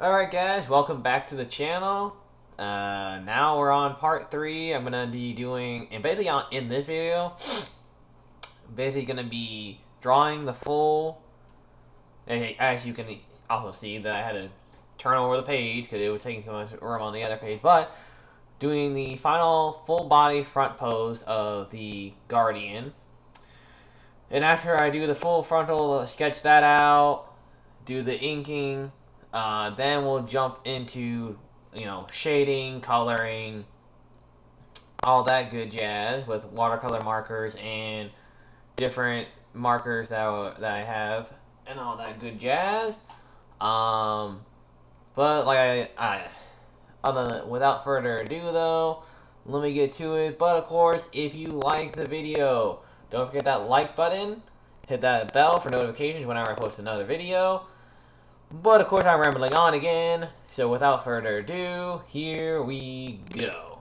Alright guys, welcome back to the channel. Now we're on part 3. I'm gonna be doing, and basically in this video, basically gonna be drawing the full, and as you can also see that I had to turn over the page because it was taking too much room on the other page, but doing the final full body front pose of the Guardian. And after I do the full frontal, sketch that out, do the inking, then we'll jump into, shading, coloring, all that good jazz with watercolor markers and different markers that I have and all that good jazz. Um, but like without further ado though, let me get to it. But of course, if you like the video, don't forget that like button. Hit that bell for notifications whenever I post another video. But of course I'm rambling on again, so without further ado, here we go.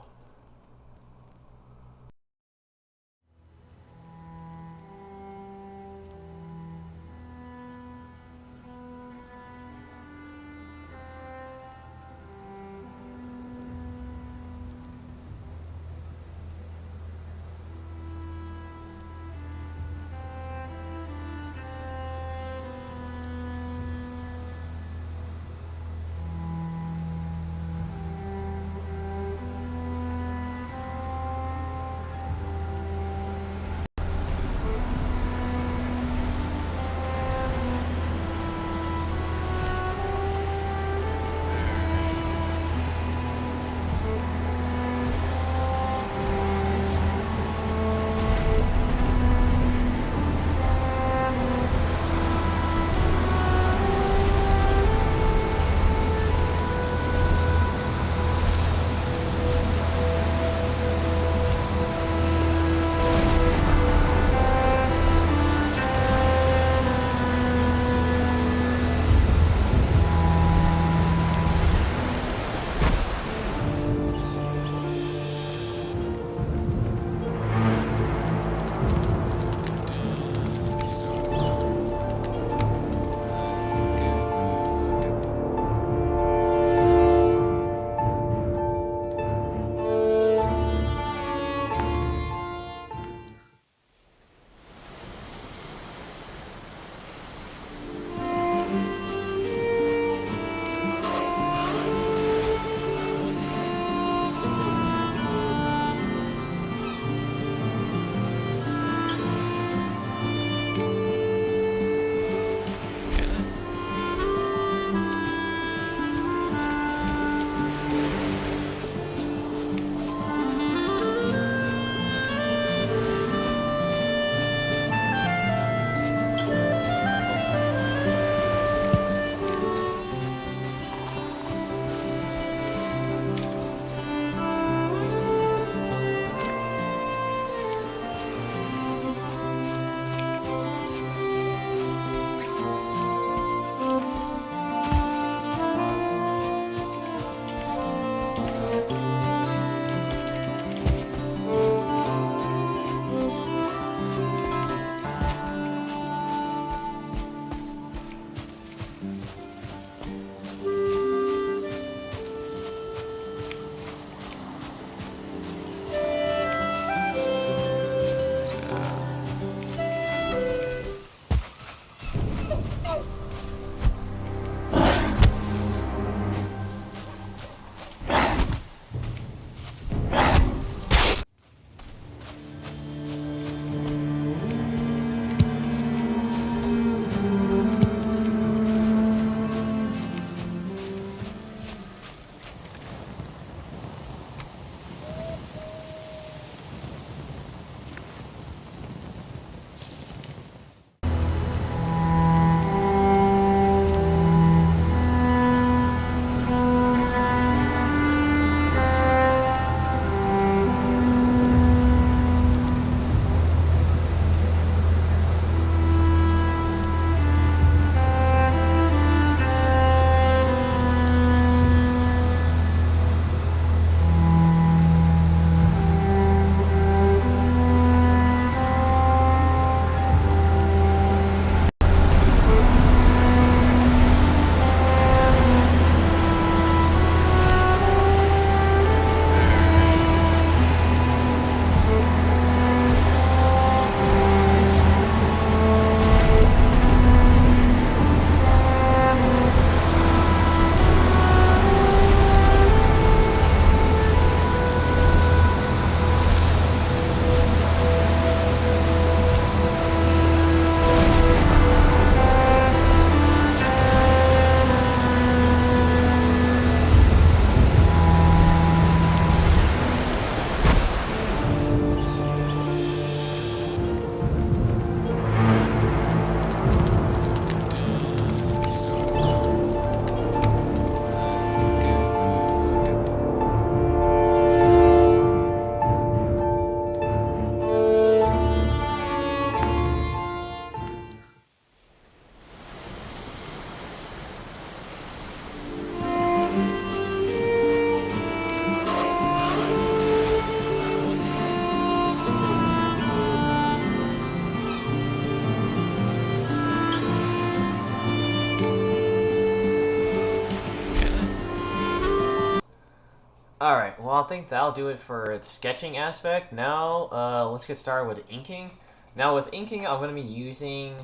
well, I think that'll do it for the sketching aspect. Now, let's get started with inking. Now, with inking, I'm going to be using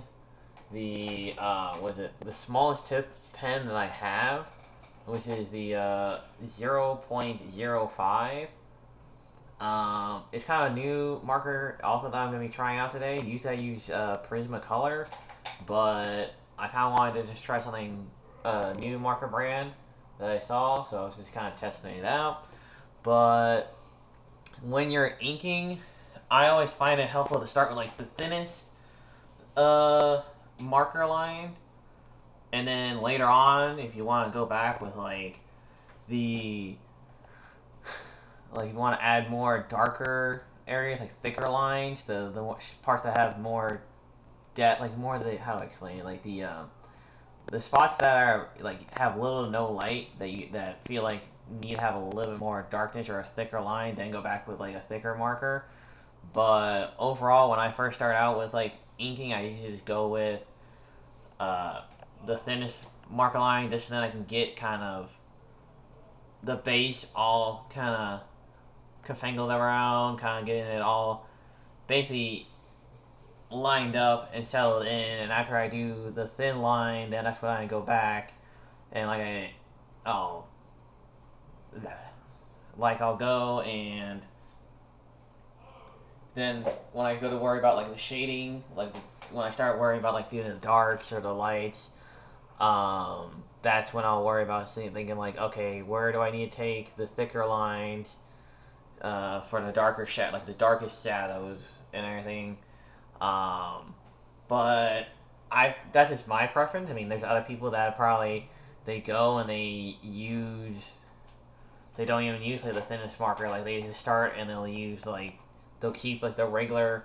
the, the smallest tip pen that I have, which is the 0.05. It's kind of a new marker also that I'm going to be trying out today. Usually I use Prismacolor, but I kind of wanted to just try something, new marker brand that I saw, so I was just kind of testing it out. But when you're inking, I always find it helpful to start with like the thinnest marker line, and then later on, if you want to go back with like the you want to add more darker areas, like thicker lines, the parts that have more depth, like more of the, how do I explain it, like the spots that are like have little to no light that feel like need to have a little bit more darkness or a thicker line, then go back with like a thicker marker. But overall, when I first start out with like inking, I usually just go with the thinnest marker line, just so then I can get kind of the base all kind of confangled around, kind of getting it all basically lined up and settled in. And after I do the thin line, then that's when I go back and I'll go, and then when I go to worry about like the shading, like when I start worrying about like doing the darks or the lights, that's when I'll worry about thinking like, okay, where do I need to take the thicker lines for the darker like the darkest shadows and everything. But that's just my preference. I mean, there's other people that probably they go and they don't even use like the thinnest marker. Like they just start and they'll keep like the regular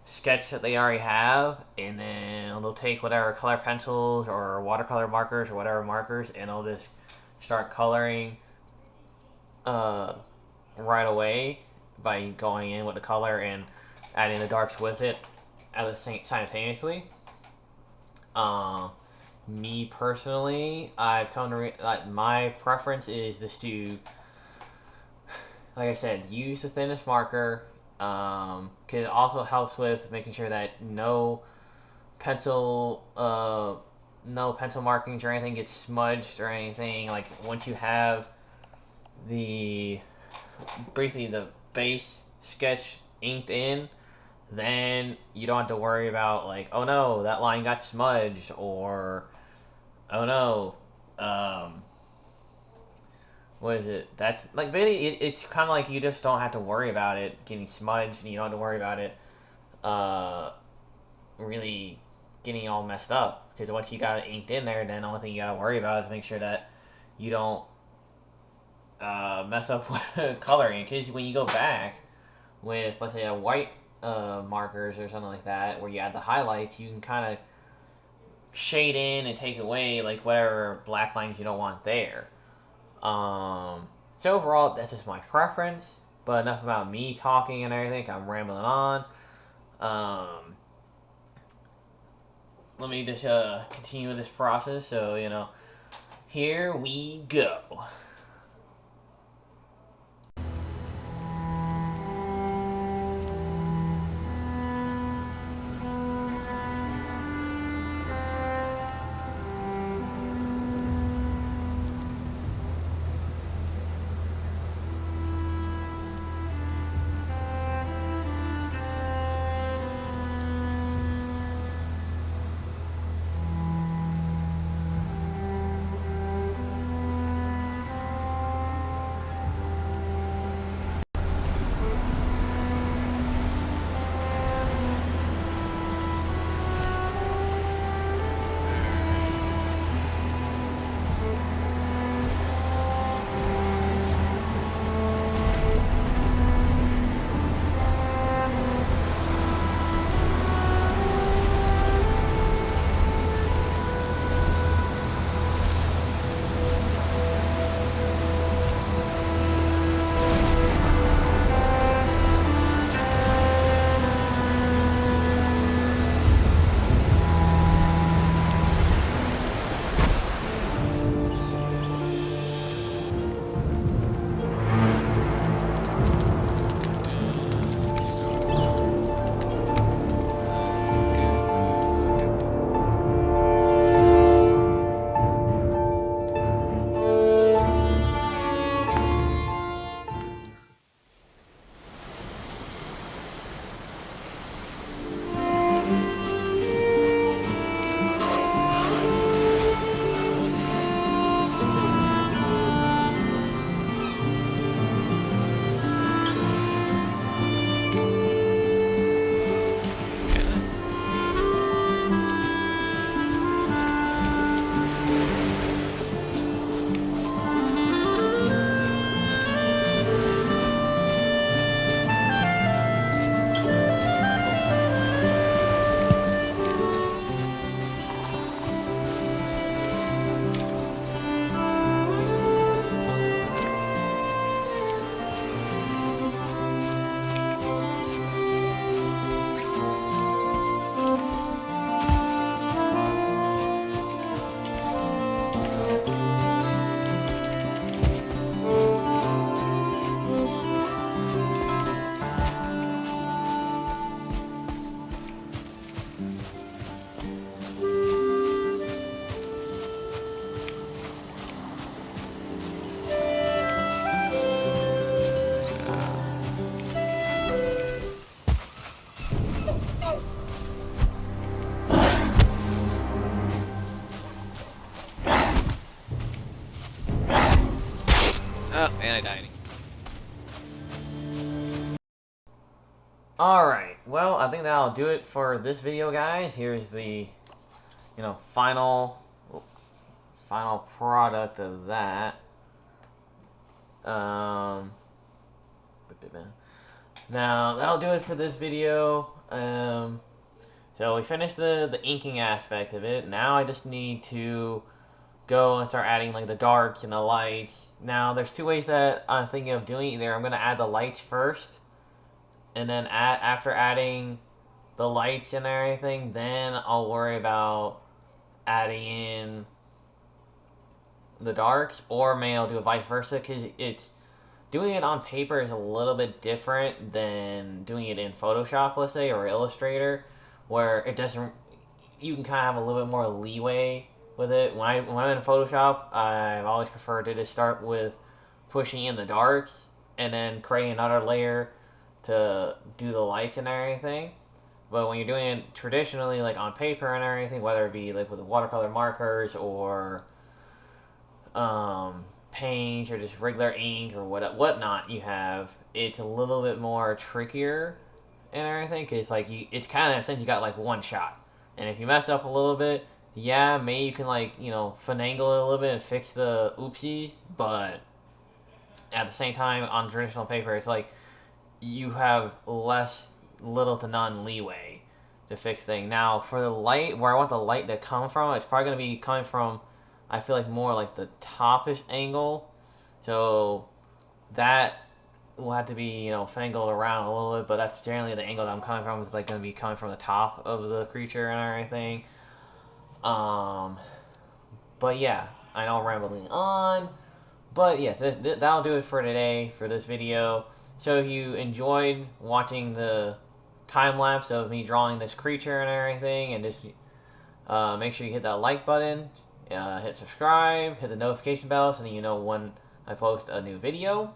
sketch that they already have, and then they'll take whatever color pencils or watercolor markers or whatever markers, and they'll just start coloring right away by going in with the color and adding the darks with it at the same simultaneously. Me personally, I've come to like my preference is just to, like I said, use the thinnest marker. Because it also helps with making sure that no pencil markings or anything gets smudged or anything. Like once you have briefly the base sketch inked in, then you don't have to worry about like, oh no, that line got smudged, or oh no, what is it? That's like basically it's kind of like you just don't have to worry about it getting smudged, and you don't have to worry about it really getting all messed up, because once you got it inked in there, then the only thing you got to worry about is make sure that you don't mess up with coloring. Because when you go back with, let's say, a white markers or something like that, where you add the highlights, you can kind of shade in and take away like whatever black lines you don't want there. So overall, that's just my preference. But enough about me talking and everything. I'm rambling on. Let me just continue with this process. So, here we go. hiding. Alright, well, I think that'll do it for this video, guys. Here's the, final product of that. Now, that'll do it for this video. So we finished the inking aspect of it. Now I just need to go and start adding like the darks and the lights. Now, there's two ways that I'm thinking of doing. Either I'm going to add the lights first, and then after adding the lights and everything, then I'll worry about adding in the darks, or maybe I'll do it vice versa, because it's doing it on paper is a little bit different than doing it in Photoshop, let's say, or Illustrator, where it doesn't. You can kind of have a little bit more leeway with it. When I'm in Photoshop, I've always preferred to just start with pushing in the darks and then creating another layer to do the lights and everything. But when you're doing it traditionally, like on paper and everything, whether it be like with watercolor markers or paint or just regular ink or whatnot you have, it's a little bit more trickier and everything, because like it's kind of, since you got like one shot, and if you mess up a little bit, yeah, maybe you can like finagle it a little bit and fix the oopsies, but at the same time on traditional paper it's like you have little to none leeway to fix things. Now for the light, where I want the light to come from, it's probably going to be coming from, I feel like, more like the topish angle. So that will have to be, fangled around a little bit, but that's generally the angle that I'm coming from, is like going to be coming from the top of the creature and everything. But yeah, I know I'm rambling on. But yes, that'll do it for today, for this video. So if you enjoyed watching the time-lapse of me drawing this creature and everything, and just make sure you hit that like button, hit subscribe, hit the notification bell so that you know when I post a new video.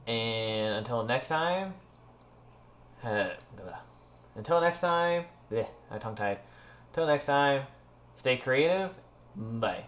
And until next time, I'm tongue-tied. Until next time, stay creative. Bye.